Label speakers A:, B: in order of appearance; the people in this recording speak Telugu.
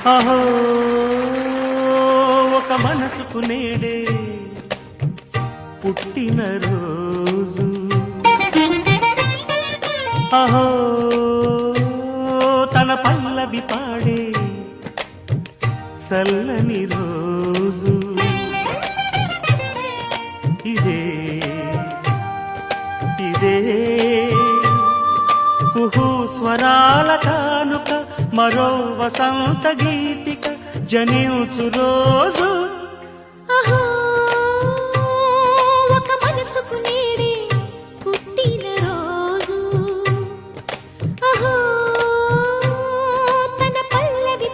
A: అహో ఒక మనసుకు నేడే పుట్టిన రోజు, అహో తన పల్లవి పాడే చల్లని రోజు. ఇదే ఇదే కుహు స్వరాల కానుక, మరో వసంత గీతిక జనించు రోజు.